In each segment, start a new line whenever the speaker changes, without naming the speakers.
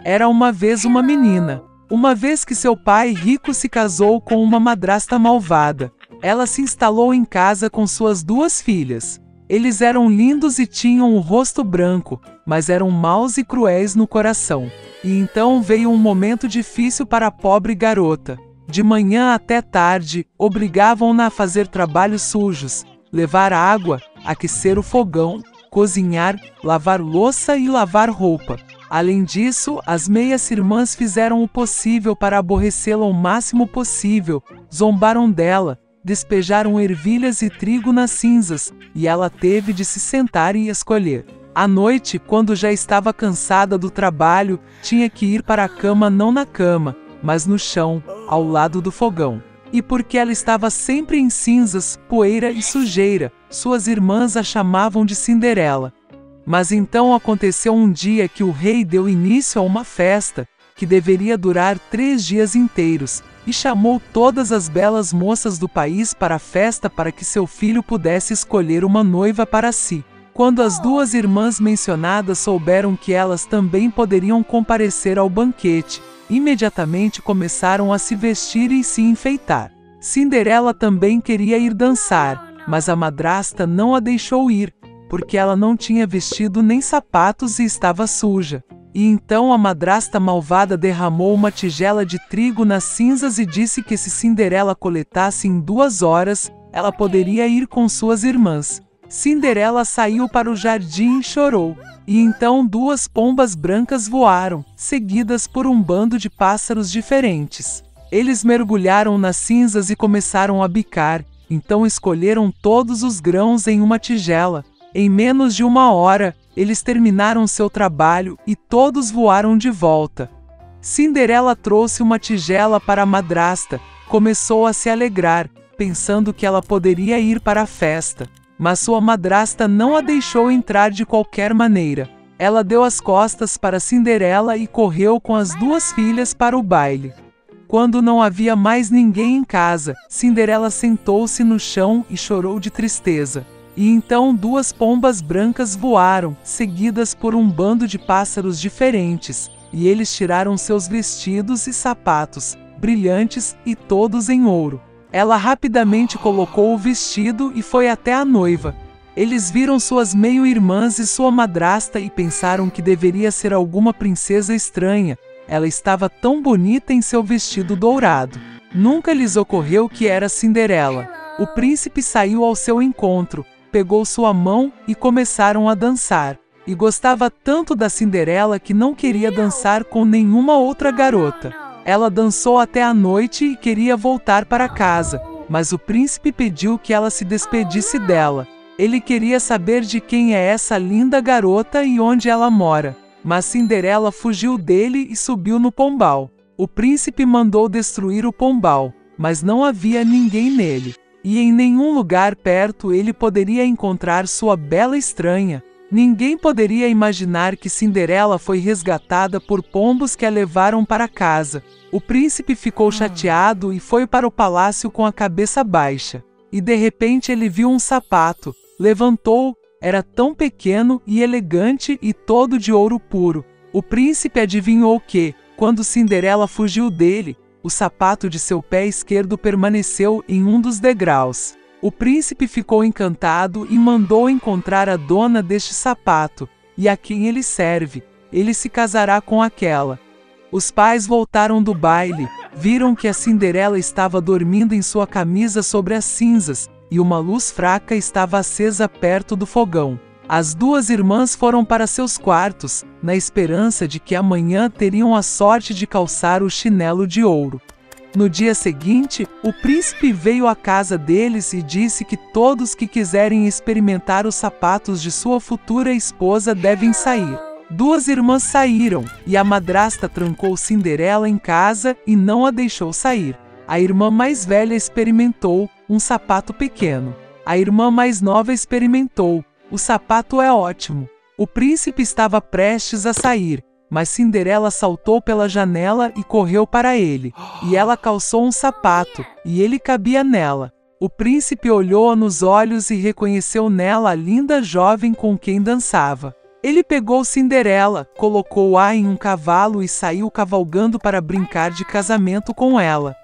Era uma vez uma menina. Uma vez que seu pai rico se casou com uma madrasta malvada, ela se instalou em casa com suas 2 filhas. Eles eram lindos e tinham o rosto branco, mas eram maus e cruéis no coração. E então veio um momento difícil para a pobre garota. De manhã até tarde, obrigavam-na a fazer trabalhos sujos, levar água, aquecer o fogão, cozinhar, lavar louça e lavar roupa. Além disso, as meias-irmãs fizeram o possível para aborrecê-la o máximo possível, zombaram dela, despejaram ervilhas e trigo nas cinzas, e ela teve de se sentar e escolher. À noite, quando já estava cansada do trabalho, tinha que ir para a cama não na cama, mas no chão, ao lado do fogão. E porque ela estava sempre em cinzas, poeira e sujeira, suas irmãs a chamavam de Cinderela. Mas então aconteceu um dia que o rei deu início a uma festa, que deveria durar 3 dias inteiros, e chamou todas as belas moças do país para a festa para que seu filho pudesse escolher uma noiva para si. Quando as 2 irmãs mencionadas souberam que elas também poderiam comparecer ao banquete, imediatamente começaram a se vestir e se enfeitar. Cinderela também queria ir dançar, mas a madrasta não a deixou ir, porque ela não tinha vestido nem sapatos e estava suja. E então a madrasta malvada derramou uma tigela de trigo nas cinzas e disse que se Cinderela coletasse em 2 horas, ela poderia ir com suas irmãs. Cinderela saiu para o jardim e chorou. E então 2 pombas brancas voaram, seguidas por um bando de pássaros diferentes. Eles mergulharam nas cinzas e começaram a bicar, então escolheram todos os grãos em uma tigela. Em menos de 1 hora, eles terminaram seu trabalho e todos voaram de volta. Cinderela trouxe uma tigela para a madrasta, começou a se alegrar, pensando que ela poderia ir para a festa. Mas sua madrasta não a deixou entrar de qualquer maneira. Ela deu as costas para Cinderela e correu com as 2 filhas para o baile. Quando não havia mais ninguém em casa, Cinderela sentou-se no chão e chorou de tristeza. E então 2 pombas brancas voaram, seguidas por um bando de pássaros diferentes, e eles tiraram seus vestidos e sapatos, brilhantes e todos em ouro. Ela rapidamente colocou o vestido e foi até a noiva. Eles viram suas meio-irmãs e sua madrasta e pensaram que deveria ser alguma princesa estranha. Ela estava tão bonita em seu vestido dourado. Nunca lhes ocorreu que era Cinderela. O príncipe saiu ao seu encontro, pegou sua mão e começaram a dançar. E gostava tanto da Cinderela que não queria dançar com nenhuma outra garota. Ela dançou até a noite e queria voltar para casa, mas o príncipe pediu que ela se despedisse dela. Ele queria saber de quem é essa linda garota e onde ela mora. Mas Cinderela fugiu dele e subiu no pombal. O príncipe mandou destruir o pombal, mas não havia ninguém nele. E em nenhum lugar perto ele poderia encontrar sua bela estranha. Ninguém poderia imaginar que Cinderela foi resgatada por pombos que a levaram para casa. O príncipe ficou chateado e foi para o palácio com a cabeça baixa. E de repente ele viu um sapato. Levantou, era tão pequeno e elegante e todo de ouro puro. O príncipe adivinhou que, quando Cinderela fugiu dele, o sapato de seu pé esquerdo permaneceu em um dos degraus. O príncipe ficou encantado e mandou encontrar a dona deste sapato, e a quem ele serve. Ele se casará com aquela. Os pais voltaram do baile, viram que a Cinderela estava dormindo em sua camisa sobre as cinzas, e uma luz fraca estava acesa perto do fogão. As 2 irmãs foram para seus quartos, na esperança de que amanhã teriam a sorte de calçar o chinelo de ouro. No dia seguinte, o príncipe veio à casa deles e disse que todos que quiserem experimentar os sapatos de sua futura esposa devem sair. 2 irmãs saíram, e a madrasta trancou Cinderela em casa e não a deixou sair. A irmã mais velha experimentou um sapato pequeno. A irmã mais nova experimentou. O sapato é ótimo. O príncipe estava prestes a sair, mas Cinderela saltou pela janela e correu para ele. E ela calçou um sapato, e ele cabia nela. O príncipe olhou-a nos olhos e reconheceu nela a linda jovem com quem dançava. Ele pegou Cinderela, colocou-a em um cavalo e saiu cavalgando para brincar de casamento com ela.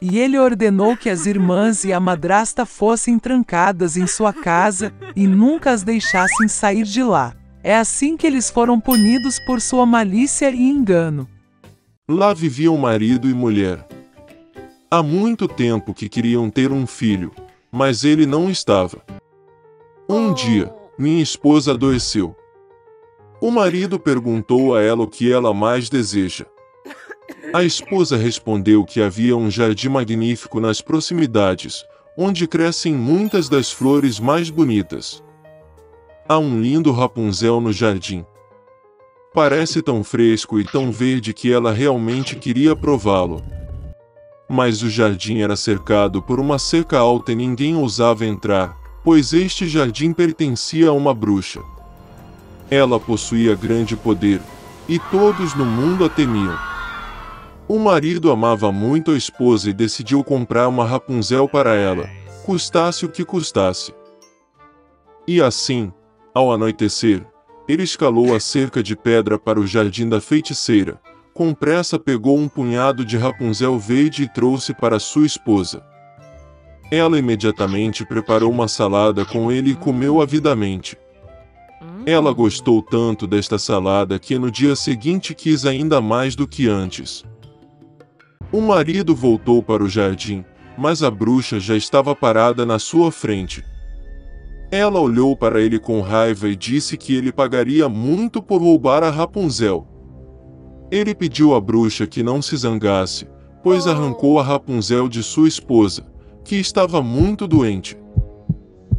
E ele ordenou que as irmãs e a madrasta fossem trancadas em sua casa e nunca as deixassem sair de lá. É assim que eles foram punidos por sua malícia e engano.
Lá viviam marido e mulher. Há muito tempo que queriam ter um filho, mas ele não estava. Um dia, minha esposa adoeceu. O marido perguntou a ela o que ela mais deseja. A esposa respondeu que havia um jardim magnífico nas proximidades, onde crescem muitas das flores mais bonitas. Há um lindo Rapunzel no jardim. Parece tão fresco e tão verde que ela realmente queria prová-lo. Mas o jardim era cercado por uma cerca alta e ninguém ousava entrar, pois este jardim pertencia a uma bruxa. Ela possuía grande poder, e todos no mundo a temiam. O marido amava muito a esposa e decidiu comprar uma Rapunzel para ela, custasse o que custasse. E assim, ao anoitecer, ele escalou a cerca de pedra para o jardim da feiticeira. Com pressa pegou um punhado de Rapunzel verde e trouxe para sua esposa. Ela imediatamente preparou uma salada com ele e comeu avidamente. Ela gostou tanto desta salada que no dia seguinte quis ainda mais do que antes. O marido voltou para o jardim, mas a bruxa já estava parada na sua frente. Ela olhou para ele com raiva e disse que ele pagaria muito por roubar a Rapunzel. Ele pediu à bruxa que não se zangasse, pois arrancou a Rapunzel de sua esposa, que estava muito doente.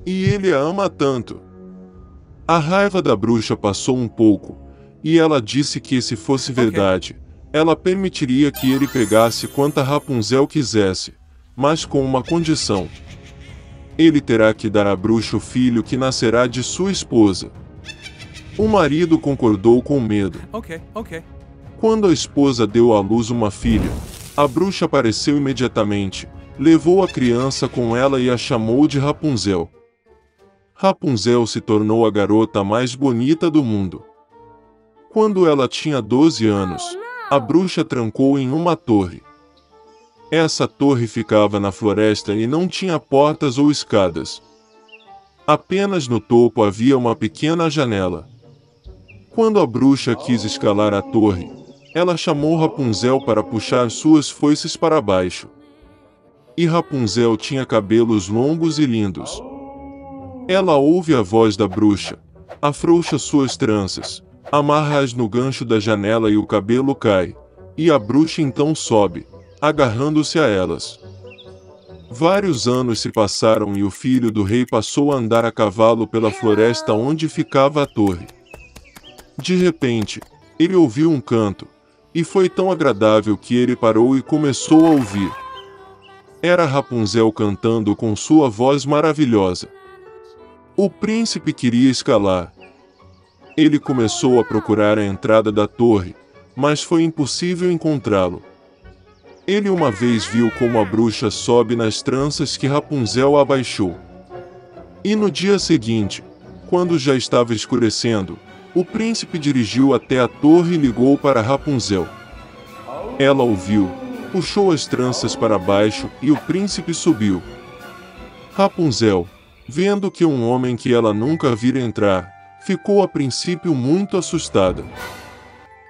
E ele a ama tanto. A raiva da bruxa passou um pouco, e ela disse que se fosse verdade, ela permitiria que ele pegasse quanta Rapunzel quisesse, mas com uma condição. Ele terá que dar à bruxa o filho que nascerá de sua esposa. O marido concordou com medo. Quando a esposa deu à luz uma filha, a bruxa apareceu imediatamente, levou a criança com ela e a chamou de Rapunzel. Rapunzel se tornou a garota mais bonita do mundo. Quando ela tinha 12 anos, a bruxa trancou em uma torre. Essa torre ficava na floresta e não tinha portas ou escadas. Apenas no topo havia uma pequena janela. Quando a bruxa quis escalar a torre, ela chamou Rapunzel para puxar suas foices para baixo. E Rapunzel tinha cabelos longos e lindos. Ela ouve a voz da bruxa, afrouxa suas tranças, amarra-as no gancho da janela e o cabelo cai, e a bruxa então sobe, agarrando-se a elas. Vários anos se passaram e o filho do rei passou a andar a cavalo pela floresta onde ficava a torre. De repente, ele ouviu um canto, e foi tão agradável que ele parou e começou a ouvir. Era Rapunzel cantando com sua voz maravilhosa. O príncipe queria escalar. Ele começou a procurar a entrada da torre, mas foi impossível encontrá-lo. Ele uma vez viu como a bruxa sobe nas tranças que Rapunzel abaixou. E no dia seguinte, quando já estava escurecendo, o príncipe dirigiu até a torre e ligou para Rapunzel. Ela ouviu, puxou as tranças para baixo e o príncipe subiu. Rapunzel, vendo que um homem que ela nunca vira entrar, ficou a princípio muito assustada.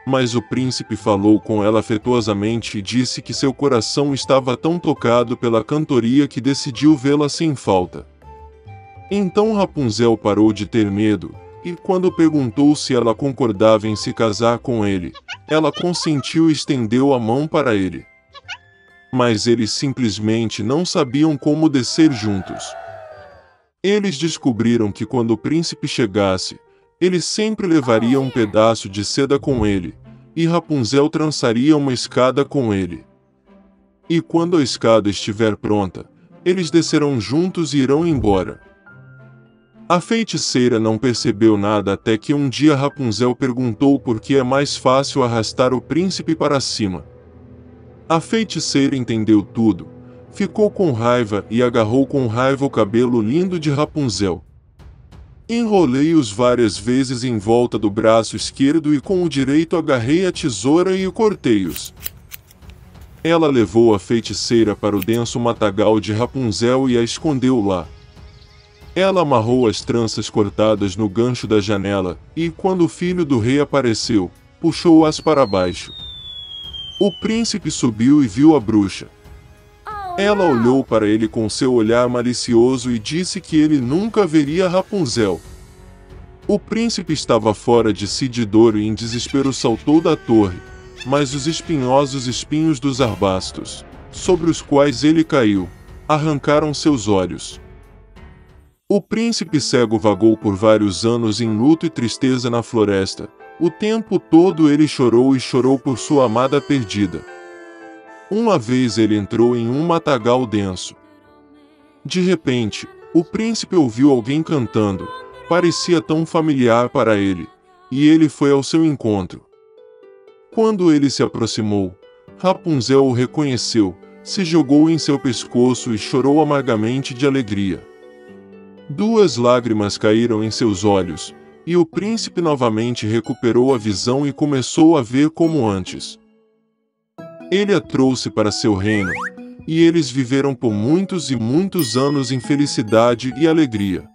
Mas o príncipe falou com ela afetuosamente e disse que seu coração estava tão tocado pela cantoria que decidiu vê-la sem falta. Então Rapunzel parou de ter medo, e quando perguntou se ela concordava em se casar com ele, ela consentiu e estendeu a mão para ele. Mas eles simplesmente não sabiam como descer juntos. Eles descobriram que quando o príncipe chegasse, ele sempre levaria um pedaço de seda com ele, e Rapunzel trançaria uma escada com ele. E quando a escada estiver pronta, eles descerão juntos e irão embora. A feiticeira não percebeu nada até que um dia Rapunzel perguntou por que é mais fácil arrastar o príncipe para cima. A feiticeira entendeu tudo, ficou com raiva e agarrou com raiva o cabelo lindo de Rapunzel. Enrolei-os várias vezes em volta do braço esquerdo e com o direito agarrei a tesoura e cortei-os. Ela levou a feiticeira para o denso matagal de Rapunzel e a escondeu lá. Ela amarrou as tranças cortadas no gancho da janela, e quando o filho do rei apareceu, puxou-as para baixo. O príncipe subiu e viu a bruxa. Ela olhou para ele com seu olhar malicioso e disse que ele nunca veria Rapunzel. O príncipe estava fora de si de dor e em desespero saltou da torre, mas os espinhosos espinhos dos arbustos, sobre os quais ele caiu, arrancaram seus olhos. O príncipe cego vagou por vários anos em luto e tristeza na floresta. O tempo todo ele chorou e chorou por sua amada perdida. Uma vez ele entrou em um matagal denso. De repente, o príncipe ouviu alguém cantando. Parecia tão familiar para ele, e ele foi ao seu encontro. Quando ele se aproximou, Rapunzel o reconheceu, se jogou em seu pescoço e chorou amargamente de alegria. 2 lágrimas caíram em seus olhos, e o príncipe novamente recuperou a visão e começou a ver como antes. Ele a trouxe para seu reino, e eles viveram por muitos e muitos anos em felicidade e alegria.